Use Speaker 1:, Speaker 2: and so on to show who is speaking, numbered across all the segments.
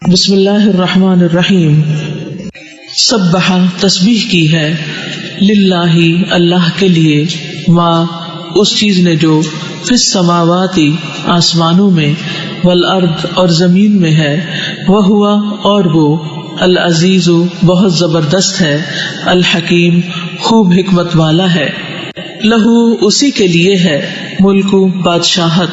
Speaker 1: بسم اللہ الرحمن الرحیم. سبح تسبیح کی ہے، للہ اللہ کے لیے، ما اس چیز نے جو فی السماوات آسمانوں میں، والارض اور زمین میں ہے، وہوا اور وہ، العزیز بہت زبردست ہے، الحکیم خوب حکمت والا ہے. لہو اسی کے لیے ہے، ملک بادشاہت،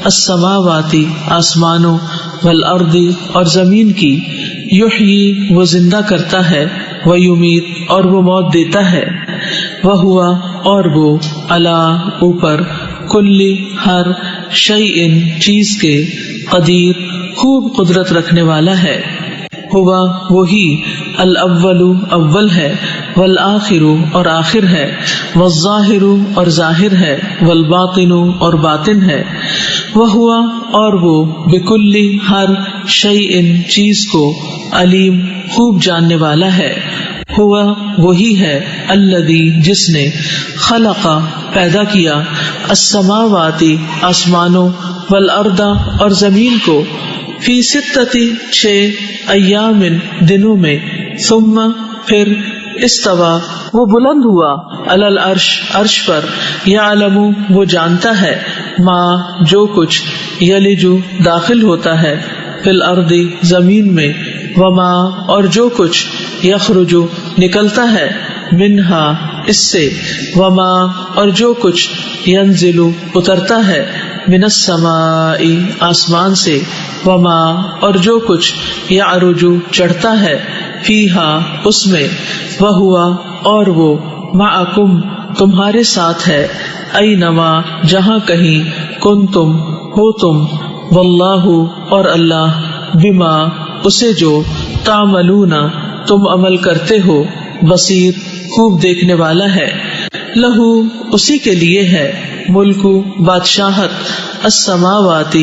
Speaker 1: السماوات آسمانوں، والارض اور زمین کی، یحیی وہ زندہ کرتا ہے، ویمیت اور وہ موت دیتا ہے، وہوا اور وہ، علی اوپر، کل ہر، شیء چیز کے، قدیر خوب قدرت رکھنے والا ہے. ہوا وہی، الاول اول ہے، والآخر اور آخر ہے، والظاہر اور ظاہر ہے، والباطن اور باطن ہے. وہوا اور وہ، بکل ہر، شیء چیز کو، علیم خوب جاننے والا ہے. ہوا وہی ہے، الذی جس نے، خلق پیدا کیا، السماوات آسمانوں، والارض اور زمین کو، فی ستۃ 6 ایام دنوں میں، ثم پھر، استوا وہ بلند ہوا، علی العرش عرش پر، یعلم وہ جانتا ہے، ما جو کچھ، یلج داخل ہوتا ہے، فی الارض زمین میں، وما اور جو کچھ، یخرج نکلتا ہے، منہا اس سے، وما اور جو کچھ، ینزل اترتا ہے، من السماء آسمان سے، وما اور جو کچھ، یعرج چڑھتا ہے، فیہا اس میں، وہوا اور وہ، معکم تمہارے ساتھ ہے، اینما جہاں کہیں، کنتم ہو تم، واللہ اور اللہ، بما اسے جو، تعملون تم عمل کرتے ہو، بصیر خوب دیکھنے والا ہے. لہو اسی کے لیے ہے، ملک بادشاہت، السماوات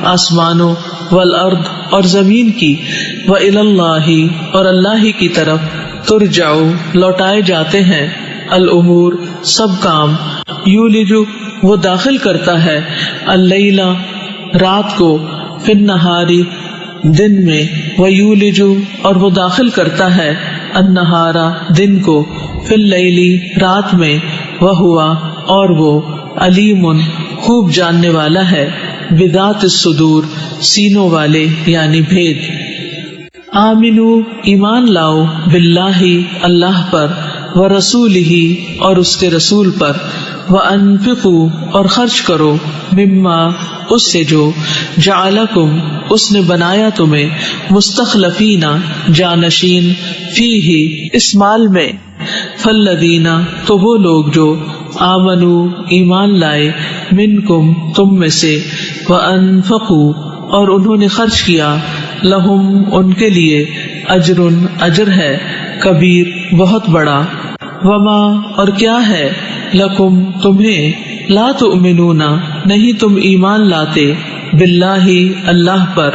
Speaker 1: آسمانوں، والارض اور زمین کی، وإلی اللہ اور اللہ ہی کی طرف، ترجع لوٹائے جاتے ہیں، الامور سب کام، یولج وہ داخل کرتا ہے، اللیل رات کو، فی النہار دن میں، ویولج اور وہ داخل کرتا ہے، النہار دن کو، فی اللیل رات میں، وہوا اور وہ، علیم خوب جاننے والا ہے، بذات الصدور سینوں والے یعنی بھید. آمنو ایمان لاؤ، باللہ اللہ پر، ورسولہ اور اس کے رسول پر، وانفقوا اور خرچ کرو، مما اس سے جو، جعلکم اس نے بنایا تمہیں، مستخلفین جانشین، فیہ اس مال میں، فالذین تو وہ لوگ جو، آمنو ایمان لائے، منکم تم میں سے، وانفقوا اور انہوں نے خرچ کیا، لہم ان کے لیے، اجر اجر ہے، کبیر بہت بڑا. وما اور کیا ہے، لکم تمہیں، لا تؤمنون نہیں تم ایمان لاتے، باللہ اللہ پر،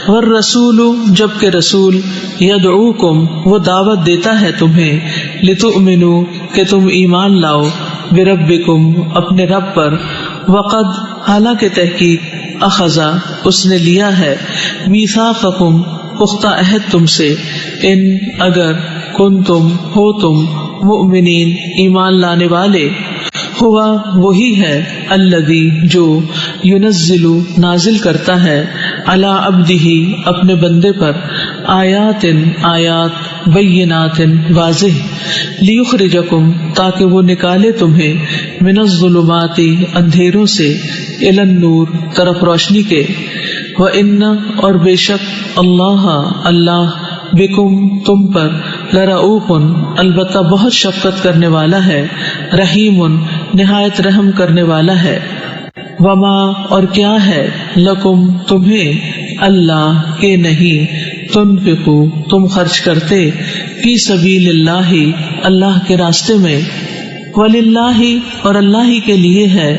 Speaker 1: والرسول جبکہ رسول، یدعوکم وہ دعوت دیتا ہے تمہیں، لتؤمنوا کہ تم ایمان لاؤ، بربکم اپنے رب پر، وقد حالانکہ تحقیق، اخذا اس نے لیا ہے، میثاقکم پختہ عہد تم سے، ان اگر، کنتم ہو تم، مؤمنین ایمان لانے والے. ہوا وہی ہے، الذی جو، ینزل نازل کرتا ہے، علی عبدہ اپنے بندے پر، آیات آیات، بینات واضح، لیخرجکم تاکہ وہ نکالے تمہیں، من الظلمات اندھیروں سے، الی النور طرف روشنی کے، وَإِنَّ اور بے شک، اللہ اللہ، بکم تم پر، لرؤوف البتہ بہت شفقت کرنے والا ہے، رحیم نہایت رحم کرنے والا ہے. وما اور کیا ہے، لکم تمہیں، اللہ کے نہیں، تنفقوا تم خرچ کرتے، فی سبیل اللہ اللہ کے راستے میں، وللہ اور اللہ ہی کے لیے ہے،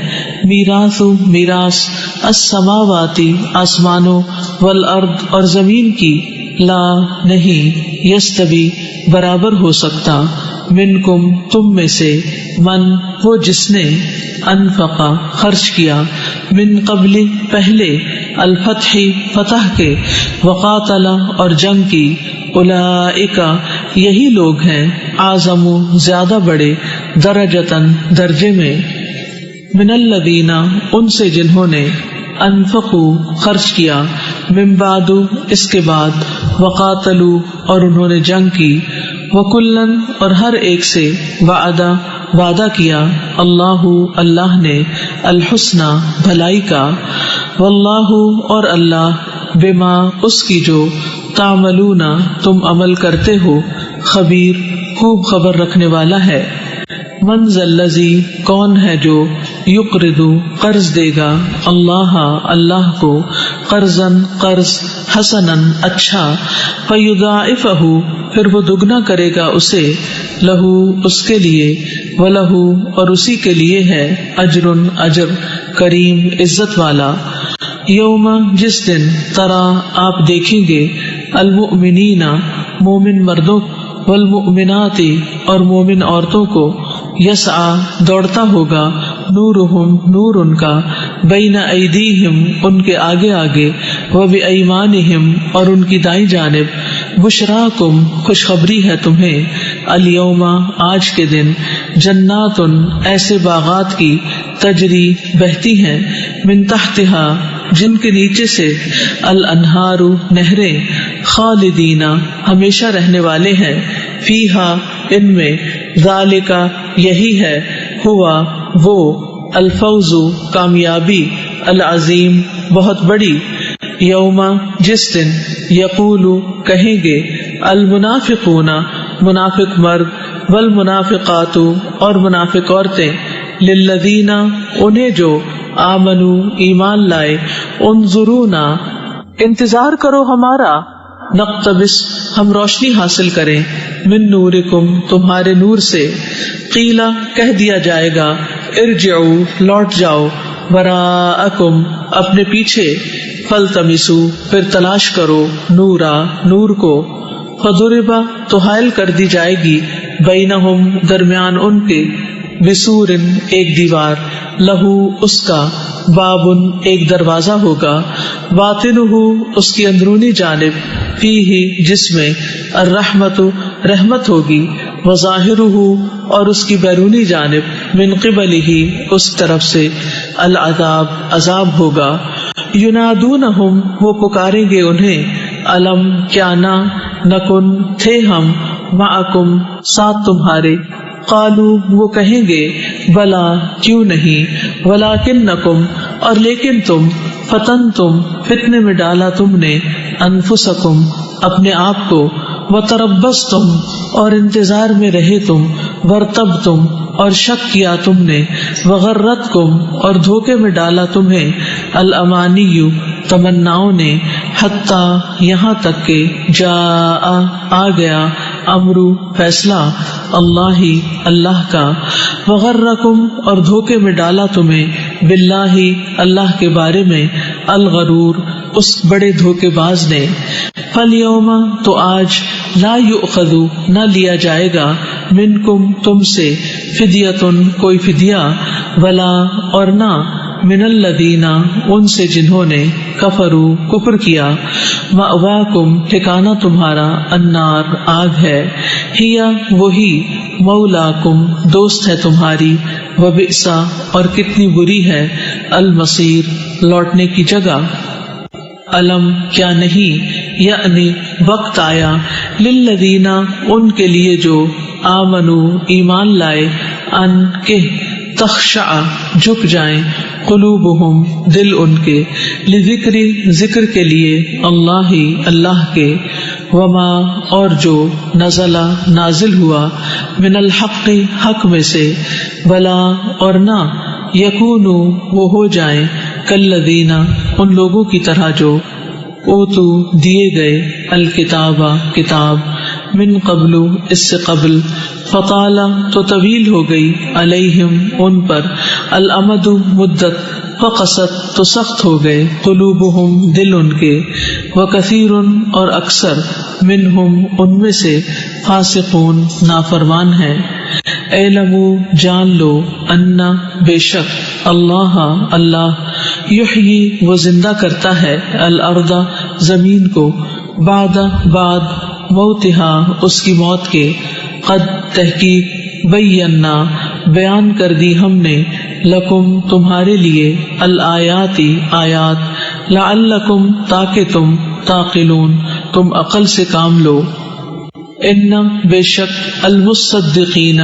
Speaker 1: میراث میراث، السماوات آسمانوں، والارض اور زمین کی، لا نہیں، یستوی برابر ہو سکتا، منکم تم میں سے من وہ جس نے انفقا خرچ کیا من قبل پہلے الفتح فتح کے وقاتل اور جنگ کی اولئک یہی لوگ ہیں اعظم زیادہ بڑے درجتاً درجے میں من الذین ان سے جنہوں نے انفقوا خرچ کیا من بعد اس کے بعد وقاتلوا اور انہوں نے جنگ کی وکلن اور ہر ایک سے وعدہ کیا اللہ نے الحسنى بھلائی کا واللہ اور اللہ بما اس کی جو تعملون تم عمل کرتے ہو خبیر خوب خبر رکھنے والا ہے من ذا الذی کون ہے جو یقرض قرض دے گا اللہ کو قرضاً قرض حسناً اچھا فیضاعفہ پھر وہ دگنا کرے گا اسے لہو اس کے لیے ولہو اور اسی کے لیے ہے اجر کریم عزت والا یوم جس دن ترا آپ دیکھیں گے المؤمنین مومن مردوں والمؤمنات اور مومن عورتوں کو یسعی دوڑتا ہوگا نورہم نور ان کا بین ایدیہم ان کے آگے آگے وبایمانہم اور ان کی دائیں جانب بشراکم خوشخبری ہے تمہیں الیوم آج کے دن جنات ایسے باغات کی تجری بہتی ہیں من تحتہا جن کے نیچے سے الانہار نہریں خالدین ہمیشہ رہنے والے ہیں فیہا ان میں ذالک یہی ہے ہوا وہ الفوز کامیابی العظیم بہت بڑی یوم جس دن یقول کہیں گے المنافقون منافق مرد والمنافقات اور منافق عورتیں للذین انہیں جو آمنو ایمان لائے انظرونا انتظار کرو ہمارا نقتبس ہم روشنی حاصل کریں من نورکم تمہارے نور سے قیلا کہہ دیا جائے گا ارجعوا لوٹ جاؤ وراءکم اپنے پیچھے فالتمسوا پھر تلاش کرو نور کو فضربا تو حائل کر دی جائے گی بینہم درمیان ان کے بسور ایک دیوار لہو اس کا بابن ایک دروازہ ہوگا باطنہ اس کی اندرونی جانب فیہ جس میں الرحمت رحمت ہوگی وظاہرہ اور اس کی بیرونی جانب من قبلہ اس طرف سے العذاب عذاب ہوگا ینادونہم وہ پکاریں گے انہیں الم کیا نہ نکن تھے ہم معکم ساتھ تمہارے قالو وہ کہیں گے بلا کیوں نہیں ولکنکم اور لیکن تم فتنتم فتنے میں ڈالا تم نے انفسکم اپنے آپ کو وتربصتم اور انتظار میں رہے تم ورتبتم اور شک کیا تم نے وغرتکم اور دھوکے میں ڈالا تمہیں الامانی تمناؤں نے حتی یہاں تک کہ جاء آ گیا امرو فیصلہ اللہ کا وغرکم اور دھوکے میں ڈالا تمہیں باللہ اللہ کے بارے میں الغرور اس بڑے دھوکے باز نے فالیوم تو آج لا یؤخذ نہ لیا جائے گا منکم تم سے فدیتن کوئی فدیہ ولا اور نہ من الذین ان سے جنہوں نے کفروا کفر کیا مأواکم ٹھکانہ تمہارا النار آگ ہے ہیا وہی مولاکم دوست ہے تمہاری وبئسا اور کتنی بری ہے المصیر لوٹنے کی جگہ علم کیا نہیں یعنی وقت آیا للذین ان کے لیے جو آمنو ایمان لائے ان کے تخشع جھک جائیں قلوبہم دل ان کے لذکر ذکر کے لیے اللہ کے وما اور جو نزلہ نازل ہوا من الحق حق میں سے بلا اور نہ یکونو وہ ہو جائیں کالذین ان لوگوں کی طرح جو اوتو دیے گئے الکتاب کتاب من قبل اس سے قبل فطال تو طویل ہو گئی علیہم ان پر الامد مدت فقست تو سخت ہو گئے قلوبہم دل ان کے وکثیر اور اکثر منہم ان میں سے فاسقون نافرمان ہیں. اعلموا جان لو انا بے شک اللہ اللہ یحیی وہ زندہ کرتا ہے الارض زمین کو بعد موتہا اس کی موت کے قد تحقیق بینا بیان کر دی ہم نے لکم تمہارے لیے الآیات آیات لعلکم تاکہ تم تعقلون تم عقل سے کام لو. ان بے شک المصدقین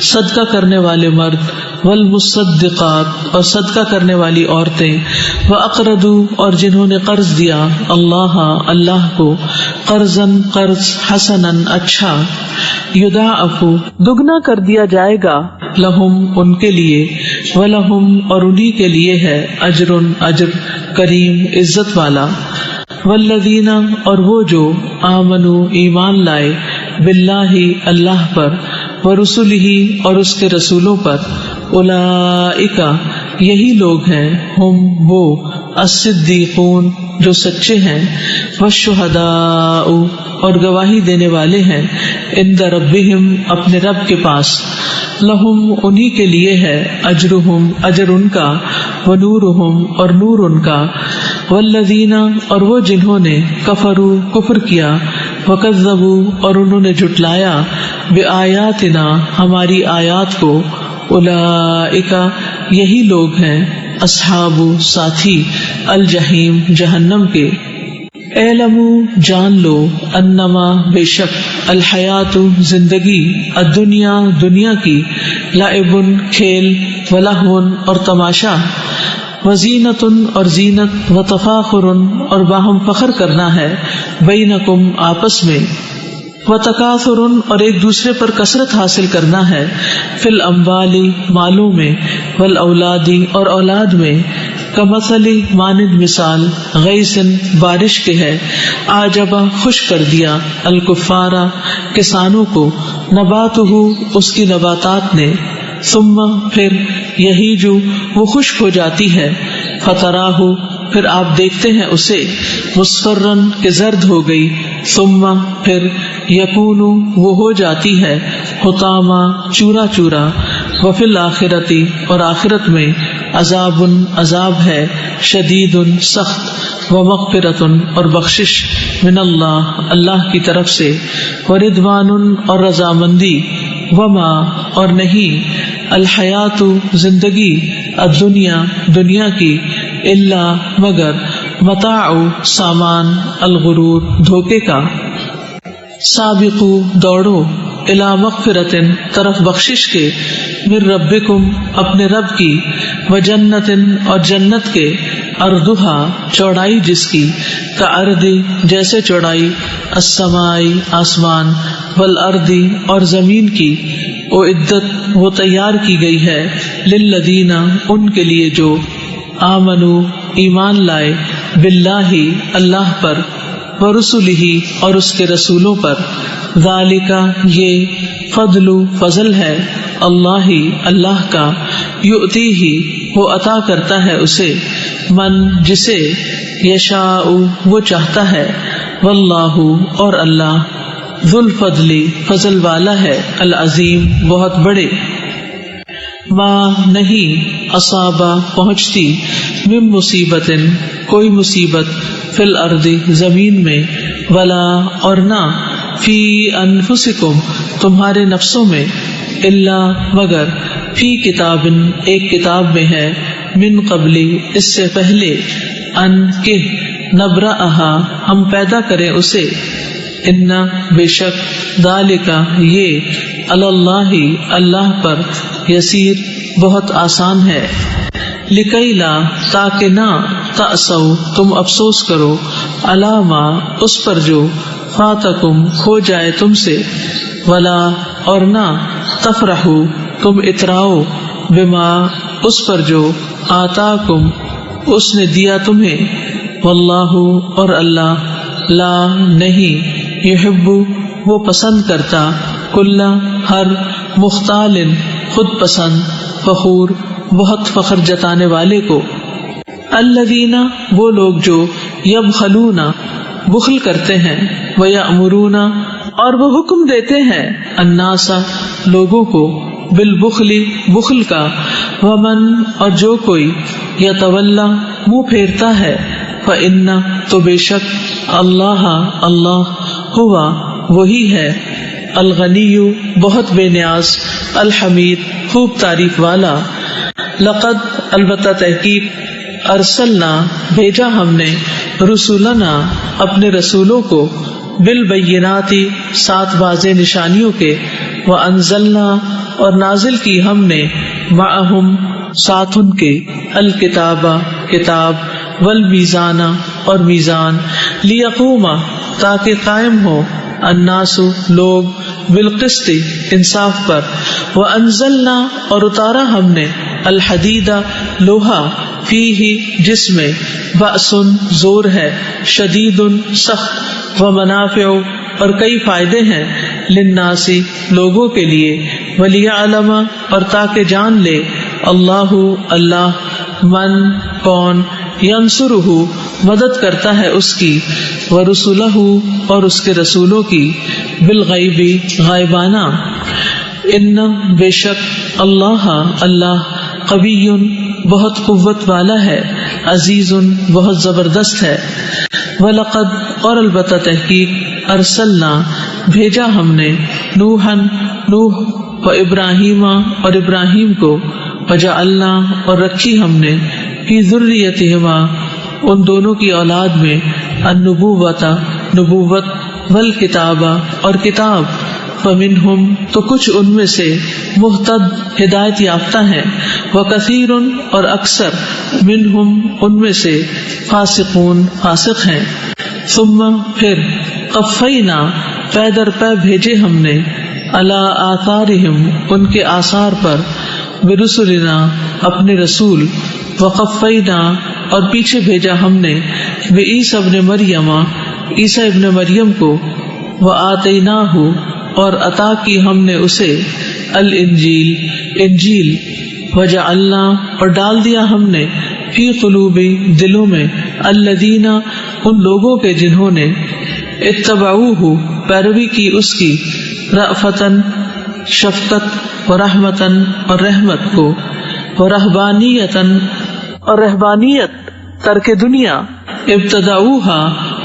Speaker 1: صدقہ کرنے والے مرد والمصدقات اور صدقہ کرنے والی عورتیں واقرضوا اور جنہوں نے قرض دیا اللہ کو قرضا قرض حسنا اچھا یضاعف دگنا کر دیا جائے گا لہم ان کے لیے ولہم اور انہی کے لیے ہے اجر کریم عزت والا. والذین اور وہ جو آمنوا ایمان لائے باللہ اللہ پر ورسلہ اور اس کے رسولوں پر اولئک یہی لوگ ہیں ہم وہ الصدیقون جو سچے ہیں والشہداء اور گواہی دینے والے ہیں عند ربہم اپنے رب کے پاس لہم انہی کے لیے ہے اجرہم اجر ان کا ونورہم اور نور ان کا. والذین اور وہ جنہوں نے کفروا کفر کیا وکذبوا اور انہوں نے جھٹلایا بآیاتنا ہماری آیات کو اولئک یہی لوگ ہیں اصحاب ساتھی الجحیم جہنم کے. اعلموا جان لو انما بے شک الحیات زندگی الدنیا دنیا کی لعب کھیل ولہو اور تماشا وزینت اور زینت وتفاخر اور باہم فخر کرنا ہے بینکم آپس میں وتکاثر اور ایک دوسرے پر کثرت حاصل کرنا ہے فی الاموال مالوں میں والاولاد اور اولاد میں کمثل مانند مثال غیث بارش کے ہے اعجب خوش کر دیا الکفار کسانوں کو نباتہ اس کی نباتات نے ثم پھر یہی جو وہ خشک ہو جاتی ہے فتراہ پھر آپ دیکھتے ہیں اسے مصفرن کہ زرد ہو گئی ثم پھر یکون وہ ہو جاتی ہے حطاما چورا چورا وفی الآخرتی اور آخرت میں عذاب عذاب ہے شدید سخت ومغفرت اور بخشش من اللہ اللہ کی طرف سے ورضوان اور رضامندی وما اور نہیں الحیات زندگی الدنیا دنیا کی الا مگر متاع سامان الغرور دھوکے کا. سابقو دوڑو الی مغفرت طرف بخشش کے من ربکم اپنے رب کی وجنت اور جنت کے ارضھا چوڑائی جس کی کارض جیسے چوڑائی السماء آسمان والارض اور زمین کی اعدت وہ تیار کی گئی ہے للذین ان کے لیے جو آمنوا ایمان لائے باللہ اللہ پر ورسلہ اور اس کے رسولوں پر ذالک یہ فضل ہے اللہ کا یؤتیہ وہ عطا کرتا ہے اسے من جسے یشاء وہ چاہتا ہے واللہ اور اللہ ذو الفضل فضل والا ہے العظیم بہت بڑے. ما نہیں اصابہ پہنچتی من مصیبت کوئی مصیبت فی الارض زمین میں ولا اور نہ فی انفسکم تمہارے نفسوں میں الا مگر فی کتاب ایک کتاب میں ہے من قبلی اس سے پہلے ان کہ نبرأہا ہم پیدا کریں اسے ان بے شک ذالک یہ اللہ اللہ پر یسیر بہت آسان ہے. لکی لا تاکہ نہ تأسو تم افسوس کرو علی ما اس پر جو فاتکم کھو جائے تم سے ولا اور نہ تفرحو تم اتراؤ بما اس پر جو آتاکم اس نے دیا تمہیں واللہ اور اللہ لا نہیں یحب وہ پسند کرتا کل ہر مختال خود پسند فخور بہت فخر جتانے والے کو. الذین وہ لوگ جو یبخلون بخل کرتے ہیں، وَيَأْمُرُونَ اور وہ حکم دیتے ہیں، النَّاسَ لوگوں کو، بالبخل بخل کا، ومن اور جو کوئی یتولا منہ پھیرتا ہے، فإن تو بے شک اللہ اللہ ہوا وہی ہے، الغنی بہت بے نیاز، الحمید خوب تعریف والا، لقد البتہ تحقیق، ارسلنا بھیجا ہم نے، رسولنا اپنے رسولوں کو، بالبینات سات واضح نشانیوں کے، وانزلنا اور نازل کی ہم نے، معہم ساتھ ان کے، الکتاب کتاب، والمیزان اور میزان، لیقوم تاکہ قائم ہو، الناس لوگ، بالقسط انصاف پر، وانزلنا اور اتارا ہم نے، الحدید لوہا، فیہ جس میں، بأس زور ہے، شدید سخت، ومنافع اور کئی فائدے ہیں، للناس لوگوں کے لیے، ولیعلم اور تاکہ جان لے، اللہ اللہ، من کون، ینصرہ مدد کرتا ہے اس کی، ورسلہ اور اس کے رسولوں کی، بالغیب غائبانہ، ان بے شک اللہ اللہ، قوی بہت قوت والا ہے، عزیز بہت زبردست ہے، وَلَقَدْ اور البتہ تحقیق، ارسلنا بھیجا ہم نے، نوحًا نوح، وابراہیم اور ابراہیم کو، وجعلنا اور رکھی ہم نے، فی ذریتہما ان دونوں کی اولاد میں، النبوۃ نبوت، والکتاب اور کتاب، فمنہم تو کچھ ان میں سے، مہتد ہدایت یافتہ ہیں، وکثیر اور اکثر، منہم ان میں سے، فاسقون فاسق ہیں، ثم پھر، قفینا پے در پے بھیجے ہم نے، علی آثارہم ان کے آثار پر، برسلنا اپنے رسول، وقفینا اور پیچھے بھیجا ہم نے، بعیسی ابن مریم عیسیٰ ابن مریم کو، وآتیناہ اور عطا کی ہم نے اسے، الانجیل انجیل، وجعلنا اور ڈال دیا ہم نے، فی قلوب دلوں میں، الذین ان لوگوں کے جنہوں نے، اتبعوہ پیروی کی اس کی، رأفتن شفقت، ورحمتن اور رحمت کو، ورہبانیتن اور رہبانیت ترک دنیا، ابتدعوہا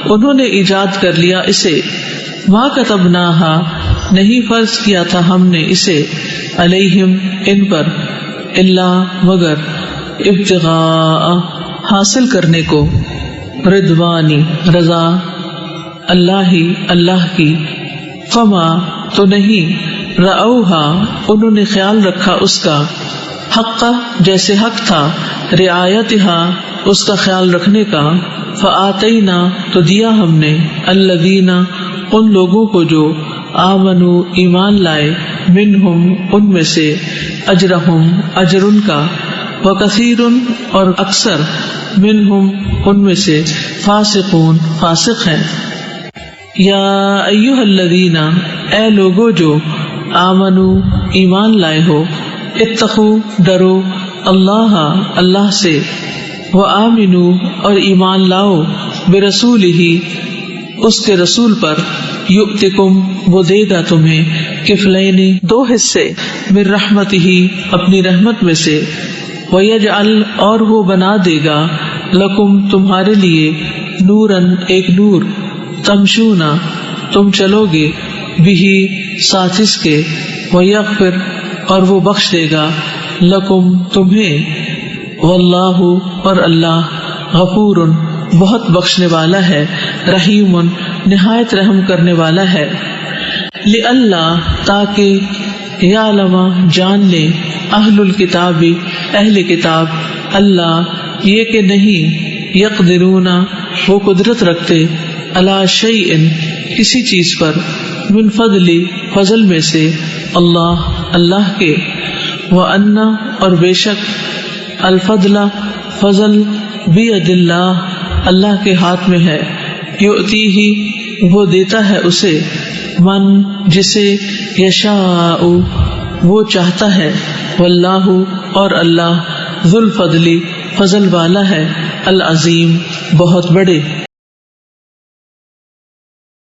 Speaker 1: انہوں نے ایجاد کر لیا اسے، ما کتبناہا نہیں فرض کیا تھا ہم نے اسے، علیہم ان پر، الا مگر، ابتغاء حاصل کرنے کو، رضوانی رضا، اللہ اللہ کی، فما تو نہیں، رعوہا انہوں نے خیال رکھا اس کا، حق جیسے حق تھا، رعایتہا اس کا خیال رکھنے کا، فآتینا تو دیا ہم نے، الذین ان لوگوں کو جو، آمنوا ایمان لائے، منہم ان میں سے، اجرہم اجر ان کا، وکثیر اور اکثر، منہم ان میں سے، فاسقون فاسق ہیں، یا ایہا الذین اے لوگو جو، آمنوا ایمان لائے ہو، اتقوا ڈرو، اللہ اللہ سے، وآمنوا اور ایمان لاؤ، برسولہ اس کے رسول پر، یؤتکم وہ دے گا تمہیں، کفلین دو حصے، من رحمتہ اپنی رحمت میں سے، ویجعل اور وہ بنا دے گا، لکم تمہارے لیے، نوراً ایک نور، تمشونا تم چلو گے، بہ ساتھ اس کے، ویغفر اور وہ بخش دے گا، لکم تمہیں، واللہ اور اللہ، غفور بہت بخشنے والا ہے، رحیم نہایت رحم کرنے والا ہے، لئلا تاکہ، یعلم جان لے، اہل الکتاب اہل کتاب، اللہ یہ کہ نہیں، یقدرون وہ قدرت رکھتے، علی شیء کسی چیز پر، من فضل فضل میں سے، اللہ اللہ کے، وان اور بے شک، الفضل فضل، بید اللہ اللہ کے ہاتھ میں ہے، یؤتیہ وہ دیتا ہے اسے، من جسے، یشاء وہ چاہتا ہے، واللہ اور اللہ، ذو الفضل فضل والا ہے، العظیم بہت بڑے۔